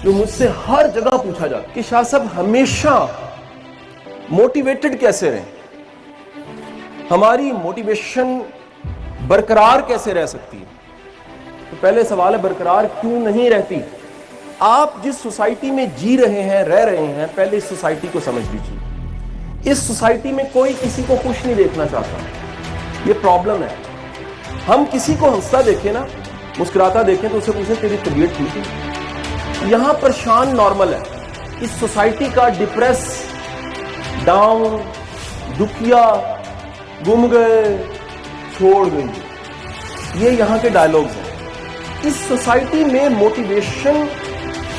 جو مجھ سے ہر جگہ پوچھا جاتا کہ شاہ صاحب ہمیشہ موٹیویٹڈ کیسے رہیں, ہماری موٹیویشن برقرار کیسے رہ سکتی ہے؟ تو پہلے سوال ہے برقرار کیوں نہیں رہتی؟ آپ جس سوسائٹی میں جی رہے ہیں, رہ رہے ہیں, پہلے اس سوسائٹی کو سمجھ لیجیے. اس سوسائٹی میں کوئی کسی کو خوش نہیں دیکھنا چاہتا, یہ پرابلم ہے. ہم کسی کو ہنستا دیکھیں نا, مسکراتا دیکھیں تو اسے پوچھیں تیری طبیعت ٹھیک ہے؟ یہاں پریشان نارمل ہے. اس سوسائٹی کا ڈپریس, ڈاؤن, دکھیا, گم گئے, چھوڑ گئی, یہ یہاں کے ڈائیلاگز ہیں. اس سوسائٹی میں موٹیویشن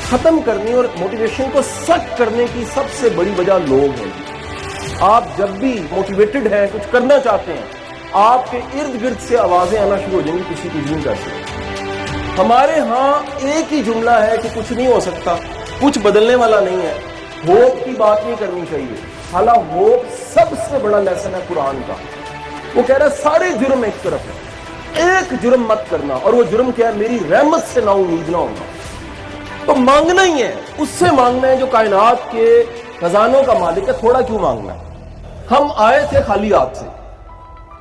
ختم کرنے اور موٹیویشن کو سک کرنے کی سب سے بڑی وجہ لوگ ہیں. آپ جب بھی موٹیویٹڈ ہیں, کچھ کرنا چاہتے ہیں, آپ کے ارد گرد سے آوازیں آنا شروع ہو جائیں گی کسی کچھ نہیں کر سکتے. ہمارے ہاں ایک ہی جملہ ہے کہ کچھ نہیں ہو سکتا, کچھ بدلنے والا نہیں ہے, ہوپ کی بات نہیں کرنی چاہیے. حالانکہ ہوپ سب سے بڑا لیسن ہے قرآن کا. وہ کہہ رہا ہے سارے جرم ایک طرف ہے, ایک جرم مت کرنا, اور وہ جرم کیا ہے؟ میری رحمت سے نا امید نہ ہونا. تو مانگنا ہی ہے, اس سے مانگنا ہے جو کائنات کے خزانوں کا مالک ہے. تھوڑا کیوں مانگنا ہے؟ ہم آئے تھے خالی ہاتھ سے,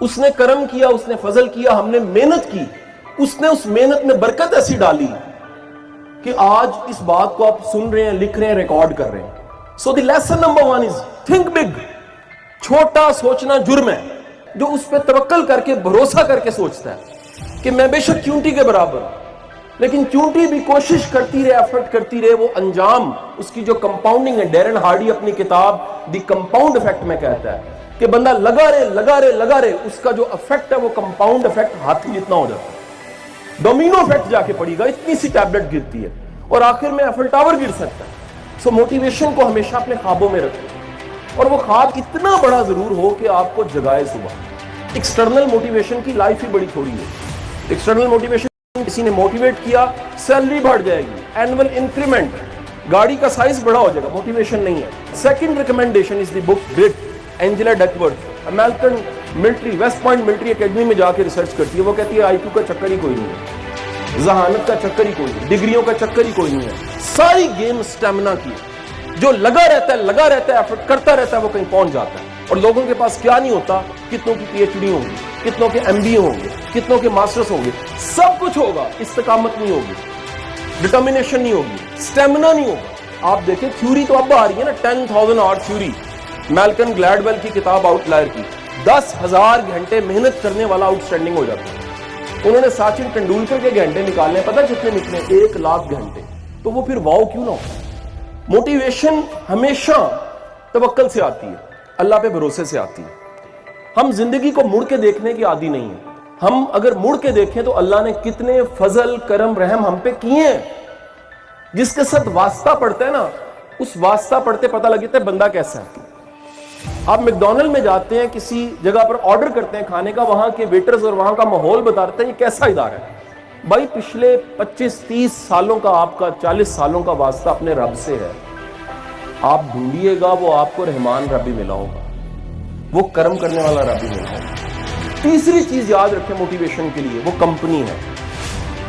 اس نے کرم کیا, اس نے فضل کیا, ہم نے محنت کی, اس نے اس محنت میں برکت ایسی ڈالی کہ آج اس بات کو آپ سن رہے ہیں, لکھ رہے ہیں, ریکارڈ کر رہے ہیں. سو دی لیسن نمبر 1 از تھنک بگ. چھوٹا سوچنا جرم ہے. جو اس پہ توکل کر کے, بھروسہ کر کے سوچتا ہے کہ میں بے شک چونٹی کے برابر ہوں, لیکن چونٹی بھی کوشش کرتی رہے, ایفرٹ کرتی رہے, وہ انجام اس کی جو کمپاؤنڈنگ ہے, ڈیرن ہارڈی اپنی کتاب دی کمپاؤنڈ افیکٹ میں کہتا ہے کہ بندہ لگا رہے لگا رہے لگا رہے, اس کا جو افیکٹ ہے وہ کمپاؤنڈ افیکٹ ہاتھی جتنا ہو جاتا ہے. ڈومینو افیکٹ جا کے پڑے گا, اتنی سی ٹیبلٹ گرتی ہے اور آخر میں ایفل ٹاور گر سکتا ہے. سو موٹیویشن کو ہمیشہ اپنے خوابوں میں رکھیں, اور وہ خواب اتنا بڑا ضرور ہو کہ آپ کو جگائے صبح. ایکسٹرنل موٹیویشن کی لائف ہی بڑی تھوڑی ہے. ایکسٹرنل موٹیویشن, کسی نے موٹیویٹ کیا, سیلری بڑھ جائے گی, اینول انکریمنٹ, گاڑی کا سائز بڑا ہو جائے گا, موٹیویشن نہیں ہے. Second recommendation is the book Grit, Angela Duckworth. American military, West Point military academy میں جا کے ریسرچ کرتی ہے. وہ کہتی ہے آئی کیو کا چکر ہی کوئی نہیں ہے, ذہانت کا چکر ہی کوئی نہیں, ڈگریوں کا چکر ہی کوئی نہیں ہے. ساری گیم اسٹیمنا کی. جو لگا رہتا ہے, ایفرٹ کرتا رہتا ہے, وہ کہیں پہنچ جاتا ہے. اور لوگوں کے پاس کیا نہیں ہوتا, کتنوں کی پی ایچ ڈی ہوں گی, کتنوں کے ایم بی اے ہوں گے, کتنوں کے ماسٹرز ہوں گے, سب کچھ ہوگا, استقامت نہیں ہوگی, ڈٹرمنیشن نہیں ہوگی, اسٹیمنا نہیں ہوگا. آپ دیکھیں تھیوری تو اب آ رہی ہے نا, 10,000 آور تھیوری, میلکم گلیڈویل کی کتاب آؤٹ لائر کی. 10,000 گھنٹے محنت کرنے والا آؤٹ اسٹینڈنگ ہو جاتا ہے. انہوں نے سچن تندولکر کے گھنٹے نکالنے, پتہ کتنے نکلے؟ 1,00,000 گھنٹے. تو وہ پھر واؤ کیوں نہ ہو. موٹیویشن ہمیشہ توکل سے آتی ہے, اللہ پہ بھروسے سے آتی ہے. ہم زندگی کو مڑ کے دیکھنے کی عادی نہیں ہیں. ہم اگر مڑ کے دیکھیں تو اللہ نے کتنے فضل, کرم, رحم ہم پہ کیے ہیں. جس کے ساتھ واسطہ پڑتا ہے نا, اس واسطہ پڑھتے پتہ لگتا ہے بندہ کیسا ہے. آپ میکڈونلڈ میں جاتے ہیں, کسی جگہ پر آرڈر کرتے ہیں کھانے کا, وہاں کے ویٹرز اور وہاں کا ماحول بتاتے ہیں یہ کیسا ادارہ ہے. بھائی پچھلے 25-30 سالوں کا, آپ کا 40 سالوں کا واسطہ اپنے رب سے ہے. آپ ڈھونڈیے گا, وہ آپ کو رحمان رب ہی ملا ہوگا, وہ کرم کرنے والا رب ہی ملا ہوگا. تیسری چیز یاد رکھیں موٹیویشن کے لیے, وہ کمپنی ہے,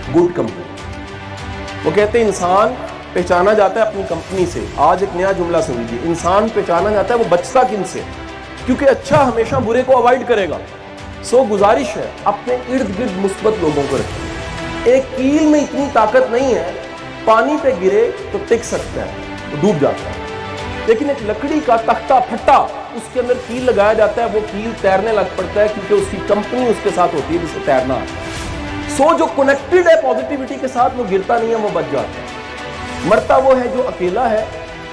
گڈ کمپنی. وہ کہتے ہیں انسان پہچانا جاتا ہے اپنی کمپنی سے. آج ایک نیا جملہ سن لیجیے, انسان پہچانا جاتا ہے وہ بچتا کن سے, کیونکہ اچھا ہمیشہ برے کو اوائڈ کرے گا. سو گزارش ہے اپنے ارد گرد مثبت لوگوں کو رکھیں. ایک کیل میں اتنی طاقت نہیں ہے, پانی پہ گرے تو ٹک سکتا ہے, تو ڈوب جاتا ہے, لیکن ایک لکڑی کا تختہ پھٹا, اس کے اندر کیل لگایا جاتا ہے, وہ کیل تیرنے لگ پڑتا ہے, کیونکہ اس کی کمپنی اس کے ساتھ ہوتی ہے جسے تیرنا آتا ہے. سو جو کنیکٹڈ ہے پازیٹیوٹی کے ساتھ, وہ گرتا نہیں ہے, وہ بچ جاتا ہے. مرتا وہ ہے جو اکیلا ہے,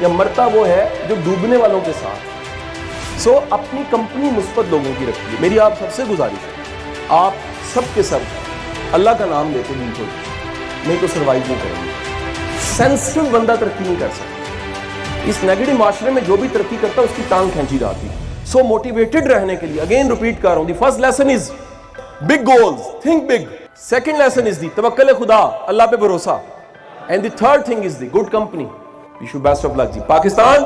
یا مرتا وہ ہے جو ڈوبنے والوں کے ساتھ. سو اپنی کمپنی مثبت لوگوں کی رکھیے. میری آپ سب سے گزارش ہے, آپ سب کے سب اللہ کا نام لیتے بالکل نہیں تو سروائیو نہیں کریں گے. سینسٹیو بندہ ترقی نہیں کر سکتا. اس نیگیٹو معاشرے میں جو بھی ترقی کرتا ہے اس کی ٹانگ کھینچی جاتی ہے. سو موٹیویٹڈ رہنے کے لیے اگین ریپیٹ کر رہا ہوں, the first lesson is big goals, think big. Second lesson is the توکل خدا, اللہ پہ بھروسہ. And the third thing is the good company. Wish you best of luck جی. پاکستان